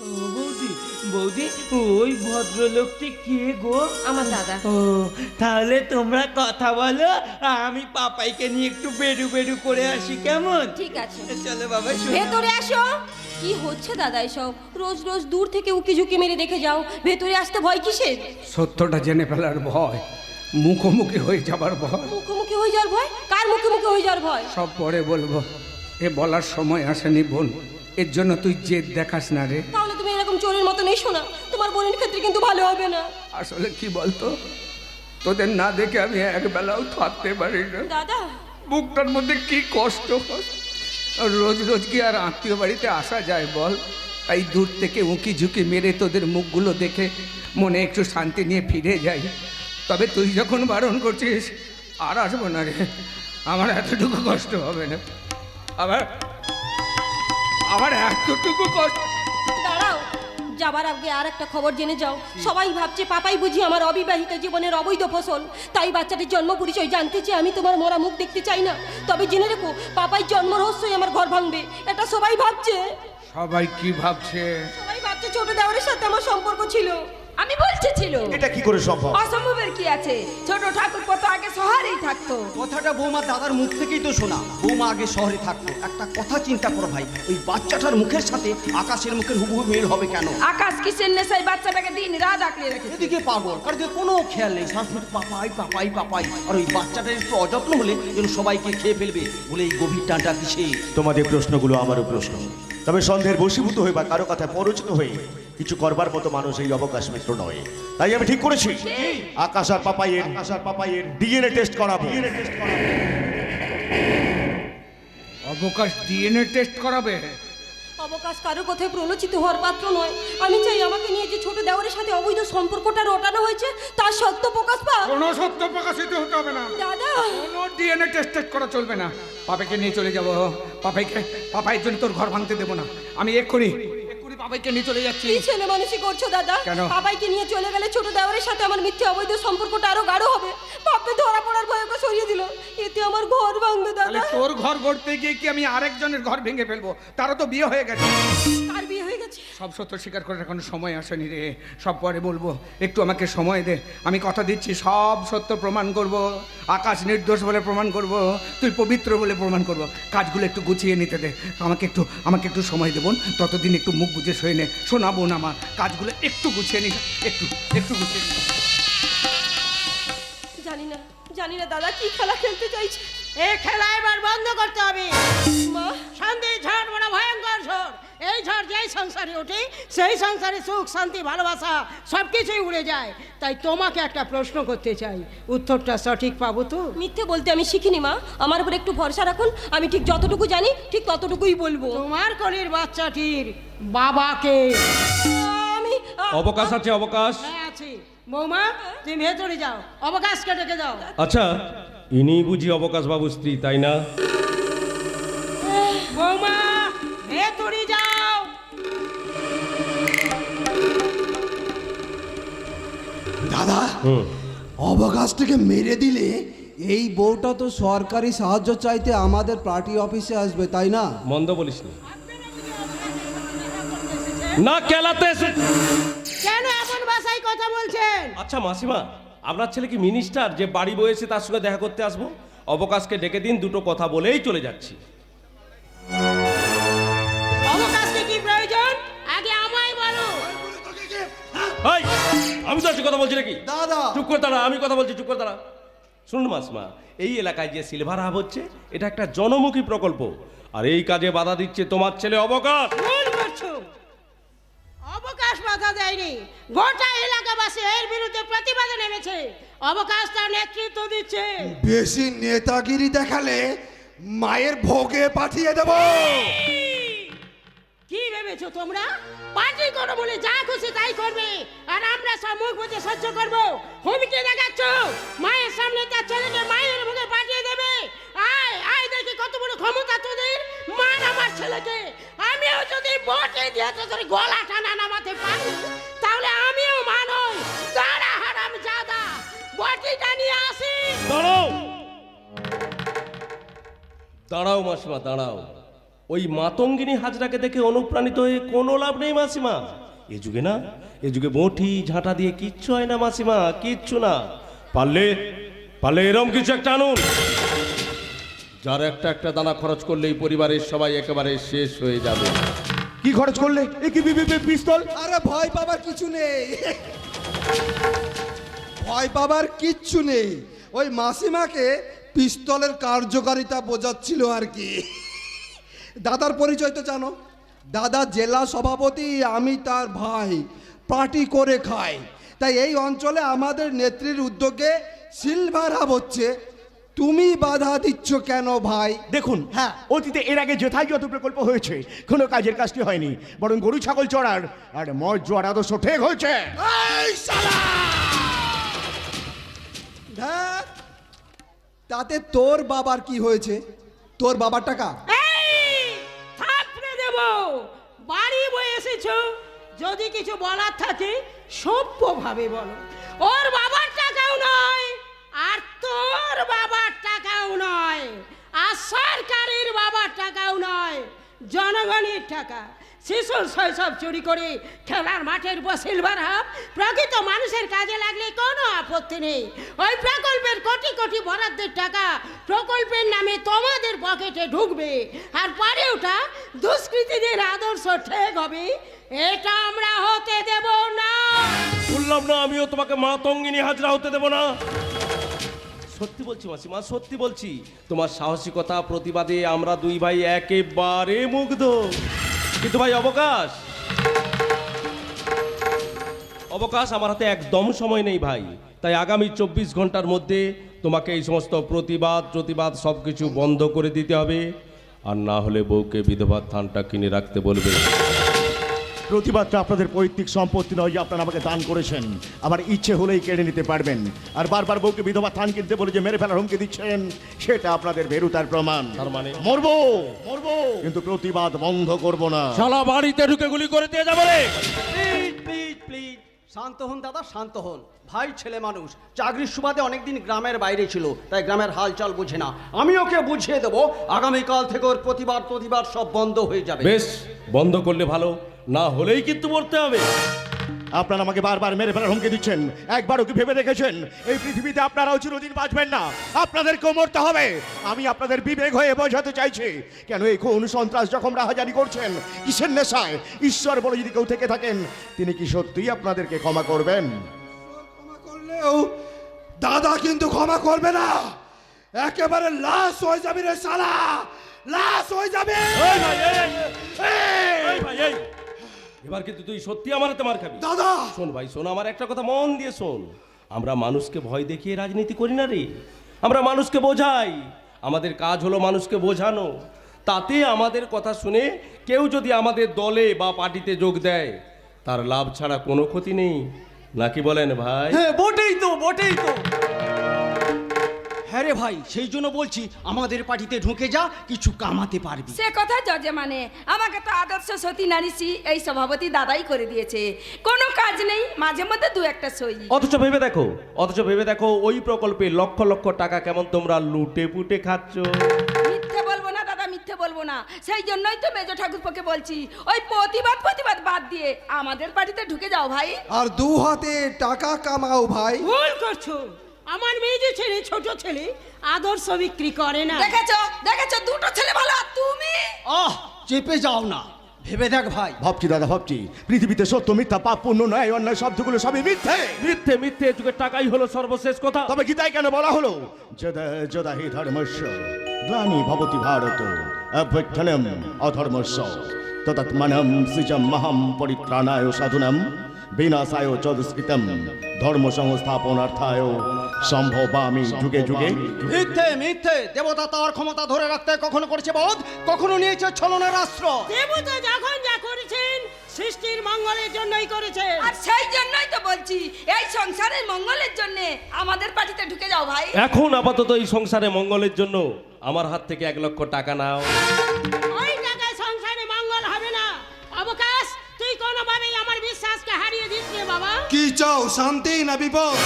ও বৌদি, বৌদি, ওই ভদ্রলোকটি কে গো? আমার দাদা। ও, তাহলে তোমরা কথা বলো, আমি পাপাইকে নিয়ে একটু বেডু বেডু করে আসি, কেমন? ঠিক আছে, চলো বাবা, ভেতরে আসো। কি হচ্ছে দাদা এসব? রোজ রোজ দূর থেকে উকি ঝুঁকি মেরে দেখে যাও, ভেতরে আসতে ভয় কিসের? সত্যটা জেনে ফেলার ভয়, মুখোমুখি হয়ে যাবার ভয়। মুখোমুখি হয়ে যাওয়ার ভয়? কার মুখোমুখি হয়ে যাওয়ার ভয়? সব পরে বলবো, এ বলার সময় আসেনি বোন। এর জন্য তুই জেদ দেখাস না রে। তাহলে তুমি এরকম চোরের মতো নেই, শোনা তোমার বোনের ক্ষেত্রে কিন্তু ভালো হবে না। আসলে কি বলতো, তোদের না দেখে আমি একবেলাও থাকতে পারি না। দাদা, বুকটার মধ্যে কি কষ্ট হয়। আর রোজ রোজ কি আর আত্মীয় বাড়িতে আসা যায় বল? তাই দূর থেকে উঁকি ঝুঁকি মেরে তোদের মুখগুলো দেখে মনে একটু শান্তি নিয়ে ফিরে যাই। তবে তুই যখন বারণ করছিস, আর আসবো না রে। আমার এতটুকু কষ্ট হবে না। আবার আমার এতটুকু কষ্ট। দাঁড়াও, যাবার আগে আর একটা খবর জেনে যাও। সবাই ভাবছে পাপাই বুঝি আমার অবিবাহিত জীবনের অবৈধ ফসল, তাই বাচ্চাটির জন্ম পরিচয় জানতে চেয়ে আমি তোমার মরা মুখ দেখতে চাই না। তবে জেনে রেখো, পাপাই জন্ম রহস্যই আমার ঘর ভাঙবে, এটা সবাই ভাবছে। সবাই কি ভাবছে? সবাই ভাবছে ছোট দেওরের সাথে আমার সম্পর্ক ছিল। আমি বলছি ছিল। এটা কি করে সম্ভব? অসম্ভবের কি আছে? ছোট ঠাকুর কত আগে শহরেই থাকতো। কথাটা বৌমা দাদার মুখ থেকেই তো শোনা। বৌমা আগে শহরে থাকতো। একটা কথা চিন্তা করো ভাই, ওই বাচ্চাটার মুখের সাথে আকাশের মুখের হুবহু মিল হবে কেন? আকাশ কিসের নেশায় বাচ্চাটাকে দিন রাত আঁকড়ে রেখেছে। এদিকে পাগল, কারণ কোনো খেয়াল নেই, শাশুড়ি পাপাই পাপাই পাপাই। আর ওই বাচ্চাটার একটু অযত্ন হলে যেন সবাইকে খেয়ে ফেলবে বলে এই গভীর টানটা কিসে? তোমাদের প্রশ্নগুলো আমারও প্রশ্ন। তবে সন্দেহের বশীভূত হয়ে বা কারো কথায় পরিচিত হয়ে কিছু করবার মতো মানুষ এই অবকাশ মিত্র নয়। তাই আমি ঠিক করেছি আকাশ আর পাপাইয়ের ডিএনএ টেস্ট করাবো। অবকাশ ডিএনএ টেস্ট করাবে? অবকাশ কারোর কথায় প্রলোচিত হওয়ার পাত্র নয়। আমি চাই আমাকে নিয়ে যে ছোট দেওরের সাথে অবৈধ সম্পর্কটা রটানো হয়েছে তার সত্য প্রকাশ পাক। কোনো সত্য প্রকাশিত হতে হবে না। দাদা, কোনো ডিএনএ টেস্ট করা চলবে না। পাপাইকে নিয়ে চলে যাব। পাপাইয়ের জন্য তোর ঘর ভাঙতে দেবো না। আমি এক্ষুনি পাপাইকে নিয়ে চলে যাচ্ছি। কি ছেলে মানুষই করছো দাদা? কেন? পাপাইকে নিয়ে চলে গেলে ছোট দেওরের সাথে আমার মিথ্যে অবৈধ সম্পর্কটা আরো গাঢ় হবে। বাপে ধরা পড়ার ভয় ওকে সরিয়ে দিল, এতে আমার ঘর ভাঙবে তাহলে দাদা। তোর ঘর গড়তে গিয়ে কি আমি আরেকজনের ঘর ভেঙে ফেলবো? তারও তো বিয়ে হয়ে গেছে। কার বিয়ে হয়ে গেছে? সব সত্য স্বীকার করার এখন সময় আসেনি রে। সব পরে বলবো, একটু আমাকে সময় দে। আমি কথা দিচ্ছি সব সত্য প্রমাণ করব। আকাশ নির্দোষ বলে প্রমাণ করব, তুই পবিত্র বলে প্রমাণ করব। কাজগুলো একটু গুছিয়ে নিতে দে। আমাকে একটু সময় দেবো, ততদিন একটু মুখ বুঝে শুয়ে নে। শোনাবো না আমার কাজগুলো একটু গুছিয়ে নি, একটু গুছিয়ে নি। জানি না দাদা কি খেলা খেলতে চাইছে। এই খেলা এবার বন্ধ করতে হবে। মা, সন্ধি ঝড় বড় ভয়ঙ্কর ঝড়। এই ঝড় যেই সংসারে ওঠে সেই সংসারে সুখ শান্তি ভালোবাসা সব কিছুই উড়ে যায়। তাই তোমাকে একটা প্রশ্ন করতে চাই, উত্তরটা সঠিক পাবো তো? মিথ্যে বলতে আমি শিখিনি মা, আমার উপর একটু ভরসা রাখুন। আমি ঠিক যতটুকু জানি ঠিক ততটুকুই বলবো। তোমার কোলের বাচ্চাটির বাবাকে। আমি অবকাশ আছে, অবকাশ। হ্যাঁ আছি। বৌমা তুমি ভেতরে যাও, অবকাশকে ডেকে দাও। আচ্ছা, ইনি বুঝি অবকাশ বাবু স্ত্রী, তাই না? বৌমা ভেতরে যাও। দাদা, অবকাশটাকে মেরে দিলে এই বউটা তো সরকারি সাহায্য চাইতে আমাদের পার্টি অফিসে আসবে, তাই না? মন্দ বলিস না কেলাতে এসে। কেন এমন ভাষায় কথা বলছেন? আচ্ছা মাসিমা, আপনার ছেলে কি মিনিস্টার যে বাড়ি বয়েছে তার সঙ্গে দেখা করতে আসবো? অবকাশকে ডেকে দিন, দুটো কথা বলেই চলে যাচ্ছি। অবকাশকে কি প্রয়োজন আগে আমায় বলো। এই, আমি তো আজকে কথা বলছি নাকি? দাদা, চুপ করে দাঁড়া, আমি কথা বলছি, চুপ করে দাঁড়া। শুনুন মাসিমা, এই এলাকায় যে সিলভার হাব হচ্ছে এটা একটা জনমুখী প্রকল্প, আর এই কাজে বাধা দিচ্ছে তোমার ছেলে অবকাশ। ভুল করছো। অবকাশ বাধা দেয়নি, গোটা এলাকাবাসী এর বিরুদ্ধে প্রতিবাদে নেমেছে। অবকাশ তার নেতৃত্ব দিচ্ছে। বেশি নেতাগিরি দেখালে মায়ের ভোগে পাঠিয়ে দেব। কি ভেবেছো তোমরা? পার্টি করো বলে যা খুশি তাই করবে, আর আমরা সব মুখ বুঝে সহ্য করবো? হুমকি দেখাচ্ছ মায়ের সামনে তার ছেলেকে মায়ের মুখে পাঠিয়ে দেবে? আয় আয় দেখি কত বড় ক্ষমতা তোদের। মান আমার ছেলেকে। আমিও যদি বটে দিয়ে তোদের গলা টানা নামাতে পারি তাহলে আমিও মানই। দাঁড়া হারাম জাদা, বটিটা নিয়ে আসি। দাঁড়াও দাঁড়াও মাসিমা, দাঁড়াও। ওই মাতঙ্গিনী হাজরাকে দেখে অনুপ্রাণিত হয়ে কোনো লাভ নেই মাসিমা। এ যুগে না, এ যুগে বঁটি ঝাঁটা দিয়ে কিচ্ছু হয় না মাসিমা, কিচ্ছু না। পারলে পারলে এরম কিছু একটা আনুন, যার একটা একটা দানা খরচ করলেই পরিবারের সবাই একেবারে শেষ হয়ে যাবে। কি খরচ করলে? এ কি পিস্তল? আরে ভয় পাবার কিছু নেই, ভয় পাবার কিচ্ছু নেই। ওই মাসিমাকে পিস্তলের কার্যকারিতা বোঝাচ্ছিল আর কি। দাদার পরিচয় তো জানো, দাদা জেলা সভাপতি, আমি তার ভাই, পার্টি করে খাই। তাই এই অঞ্চলে আমাদের নেত্রীর উদ্যোগে সিলভার হাব হচ্ছে, তুমি বাধা দিচ্ছ কেন ভাই? দেখুন, হ্যাঁ, অতীতে এর আগে যেথায় যত প্রকল্প হয়েছে কোনো কাজের কাজটি হয়নি, বরং গরু ছাগল চড়ার আর মদ জোয়ার আদর্শ ঠিক হয়েছে। এই শালা! ধ্যাৎ, তাতে তোর বাবার কি হয়েছে? তোর বাবার টাকা? এই থাপড়ে দেব, বাড়ি বয়ে এসেছো, যদি কিছু বলার থাকে সভ্যভাবে বলো। ওর বাবার টাকাও নয়, আর তোর বাবার টাকাও নয়, আর সরকারের বাবার টাকাও নয়, জনগণের টাকা। শিশুর শৈশব চুরি করে খেলার মাঠের উপর সিলভার হাব প্রকৃত মানুষের কাজে লাগলে কোনো আপত্তি নেই। ওই প্রকল্পের কোটি কোটি বরাদ্দের টাকা প্রকল্পের নামে তোমাদের পকেটে ঢুকবে, আর পরে ওটা দুষ্কৃতীদের আদর্শ ঠেক হবে, এটা আমরা হতে দেব না। বললাম না আমিও তোমাকে মাতঙ্গিনী হাজরা হতে দেব না। সত্যি বলছি মাসিমা, সত্যি বলছি, তোমার সাহসিকতা প্রতিবাদে আমরা দুই ভাই একেবারে মুগ্ধ। কিন্তু ভাই অবকাশ অবকাশ আমার হাতে একদম সময় নেই ভাই। তাই আগামী 24 ঘন্টার মধ্যে তোমাকে এই সমস্ত প্রতিবাদ সব কিছু বন্ধ করে দিতে হবে, আর না হলে বউকে বিধবা থানটা কিনে রাখতে বলবে। প্রতিবাদটা আপনাদের পৈতৃক সম্পত্তি নয় যে আপনারা আমাকে দান করেছেন, আবার ইচ্ছে হলেই কেড়ে নিতে পারবেন। আর বারবার বউকে বিধবা থান কিনতে বলে যে মেরে ফেলার হুমকি দিচ্ছেন, সেটা আপনাদের ভেরুতার প্রমাণ। তার মানে মরবো, কিন্তু প্রতিবাদ বন্ধ করব না। শালা বাড়িতে ঢুকে গুলি করে দিয়ে যাবে রে। প্লিজ প্লিজ প্লিজ শান্ত হন দাদা, শান্ত হন। ভাই ছেলে মানুষ, চাকরির সুবাদে অনেকদিন গ্রামের বাইরে ছিল, তাই গ্রামের হালচাল বুঝে না। আমি ওকে বুঝিয়ে দেবো, আগামীকাল থেকে ওর প্রতিবাদ সব বন্ধ হয়ে যাবে। বেশ, বন্ধ করলে ভালো, না হলেই কিন্তু মরতে হবে। আপনারা আমাকে বারবার মেরে ফেলার হুমকি দিচ্ছেন, একবারও কি ভেবে দেখেছেন এই পৃথিবীতে আপনারাও চিরদিন বাঁচবেন না, আপনাদেরকেও মরতে হবে? আমি আপনাদের বিবেক হয়ে বোঝাতে চাইছি, কেন এই খুন সন্ত্রাস যখন রাহাজানি করছেন, কিসের নেশায়? ঈশ্বর বলে যদি কেউ থেকে থাকেন, তিনি কি সত্যিই আপনাদেরকে ক্ষমা করবেন? ক্ষমা করলেও দাদা কিন্তু ক্ষমা করবে না, একেবারে লাশ হয়ে যাবে রে শালা, লাশ হয়ে যাবে। এবার কিন্তু তুই সত্যি আমার হাতে মার খাবি। দাদা শোন ভাই শোন, আমার একটা কথা মন দিয়ে শোন। আমরা মানুষকে ভয় দেখিয়ে রাজনীতি করি না রে, আমরা মানুষকে বোঝাই। আমাদের কাজ হলো মানুষকে বোঝানো। তাতে আমাদের কথা শুনে কেউ যদি আমাদের দলে বা পার্টিতে যোগ দেয়, তার লাভ ছাড়া কোনো ক্ষতি নেই, নাকি বলেন ভাই? হ্যাঁ বটেই তো, বটেই তো। হ্যাঁ রে ভাই, সেই জন্য বলছি আমাদের পার্টিতে ঢুকে যা, কিছু কামাতে পারবি। সে কথা জজে মানে, আমাকে তো আদর্শ সতী নারীসি এই সভাপতি দাদাই করে দিয়েছে, কোনো কাজ নেই, মাঝে মধ্যে দু একটা সই। অথচ ভেবে দেখো ওই প্রকল্পে লক্ষ লক্ষ টাকা কেমন তোমরা লুটে পুটে খাচ্ছ। মিথ্যে বলবো না দাদা, মিথ্যে বলবো না। সেই জন্যই তো মেজ ঠাকুরপোকে বলছি, ওই প্রতিবাদ বাদ দিয়ে আমাদের পার্টিতে ঢুকে যাও ভাই। আর দু হাতে টাকা কামাও ভাই। ভুল করছো, আমার মেয়ে যে ছেলে, ছোট ছেলে, আদর্শ বিক্রি করে না। দেখেছো দুটো ছেলে ভালো, আর তুমি? চেপে যাও না, ভেবে দেখ ভাই। ভাবছি দাদা, ভাবছি পৃথিবীতে সত্য মিথ্যা পাপ পুণ্য ন্যায় অন্যায় শব্দগুলো সবই মিথ্যে। মিথ্যে যুগে টাকাই হলো সর্বশেষ কথা। তবে গীতায় কেন বলা হলো, যদা হি ধর্মস্য গ্লানি ভবতি ভারত অভ্যুত্থানম অধর্মস্য তদাত্মানম সৃজম মহম পরিত্রাণায় সাধুনাম বিনাশায় চ দুষ্কৃতম ধর্ম সংস্থাপনার্থায় সম্ভবামি যুগে যুগে। মিথ্যে। দেবতা তার ক্ষমতা ধরে রাখতে কখনো করেছে বোধ, কখনো নিয়েছে ছলনার আশ্রয়। দেবতা যখন যা করেছেন সৃষ্টির মঙ্গলের জন্যই করেছেন। আর সেই জন্যই তো বলছি, এই সংসারের মঙ্গলের জন্য আমাদের পার্টিতে ঢুকে যাও ভাই। এখন আপাতত এই সংসারে মঙ্গলের জন্য আমার হাত থেকে 1 লক্ষ টাকা নাও। ওই টাকায় সংসারে মঙ্গল হবে না। অবকাশ, তুই কোনোভাবেই আমার বিশ্বাসকে হারিয়ে দিস রে বাবা। কি চাও, শান্তি না বিপদ?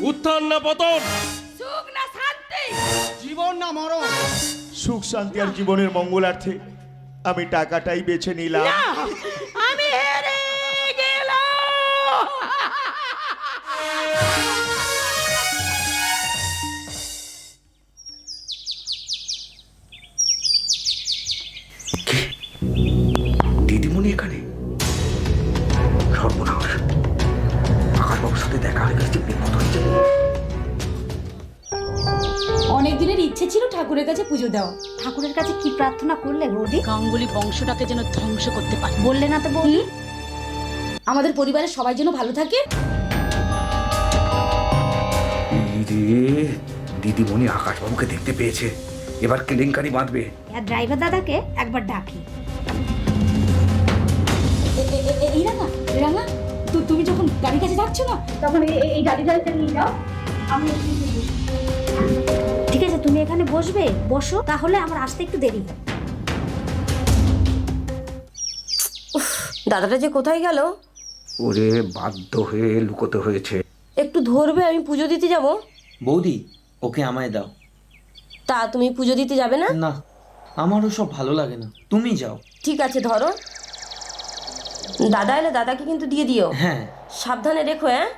উত্থান না পতন, সুখ না শান্তি, জীবন না মরণ? সুখ শান্তি আর জীবনের মঙ্গলার্থে আমি টাকাটাই বেছে নিলাম। না, আমি হেরে গেলাম। দিদিমণি এখানে? সর্বনাশ, আকাশবাবুর সাথে দেখা হয়ে গেছে, বিপদ হয়ে যাবে। অনেক দিনের ইচ্ছে ছিল ঠাকুরের কাছে পুজো দেওয়া। ঠাকুরের কাছে কি প্রার্থনা করলে বৌদি? গাঙ্গুলি বংশটাকে যেন ধ্বংস করতে পারে। বললে না তো বৌদি? আমাদের পরিবারের সবাই যেন ভালো থাকে। দিদিমণি আকাশবাবুকে দেখতে পেয়েছে, এবার কেলেঙ্কারি বাঁধবে। আর ড্রাইভার দাদাকে একবার ডাকি। এই রাঙা রাঙা, তুমি যখন গাড়ির কাছে যাচ্ছ না, তখন এই গাড়িটা নিয়ে যাও। আমি ঠিক আছে, তুমি এখানে বসবে, বসো, তাহলে আমার আসতে একটু দেরি হবে। দাদাটা যে কোথায় গেল? ওরে বাধ্য হয়ে লুকোতে হয়েছে। একটু ধরবে, আমি পুজো দিতে যাব। বৌদি, ওকে আমায় দাও। তা তুমি পুজো দিতে যাবে না? না, আমারও সব ভালো লাগে না, তুমি যাও। ঠিক আছে, ধরো। দাদা এলে দাদাকে কিন্তু দিয়ে দিও। হ্যাঁ। সাবধানে রেখো। হ্যাঁ,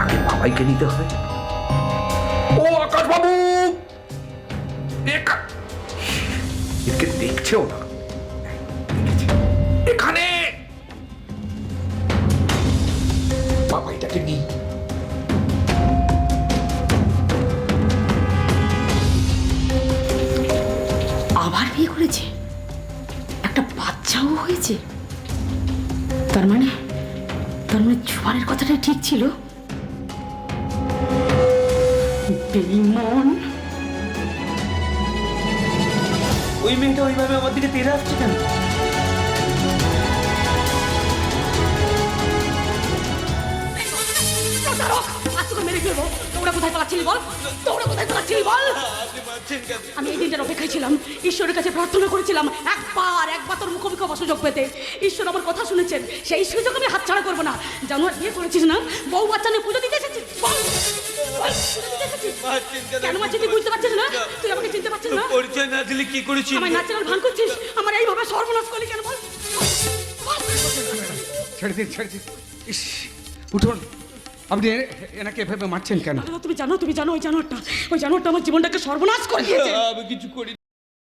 আগে বাবাইকে নিতে হবে। ও আকাশবাবু, একে দেখছেও না, দেখেছে। এখানে বাবাইটাকে নিই। আবার বিয়ে করেছে, একটা বাচ্চাও হয়েছে। তার মানে জোয়ারের কথাটা ঠিক ছিল। বেঈমান। ওই মেয়েটা ওইভাবে আমার দিকে তেড়ে আসছে কেন? মেরে ফেলবো। তোমরা কোথায় পালাচ্ছিলি বল? তোমরা কোথায় পালাচ্ছিলি বল? আমি এই দিনটার অপেক্ষায় ছিলাম, ঈশ্বরের কাছে প্রার্থনা করেছিলাম একবার তোর মুখোমুখি হবার সুযোগ পেতে। ঈশ্বর আমার কথা শুনেছেন, সেই সুযোগ আমি হাতছাড়া করবো না। জানোয়ার বিয়ে করেছিস না, বউ বাচ্চা নিয়ে পুজো দিতে এসেছিস। বল, বল, পুজো দিতে এসেছিস। কেন মারছিস তুই বুঝতে পারছিস না? তুই আমাকে চিনতে পারছিস না? পরিচয় না দিলে কি করেছিস? আমার ন্যাচারাল ভান করছিস, আমার এইভাবে সর্বনাশ করলি কেন বল? ছেড়ে দিন, ছেড়ে দিন। ইস, উঠুন। আপনি এনাকে এভাবে মারছেন কেন? তুমি জানো ওই জানোয়ারটা আমার জীবনটাকে সর্বনাশ করে দিয়েছে। আমি কিছু করি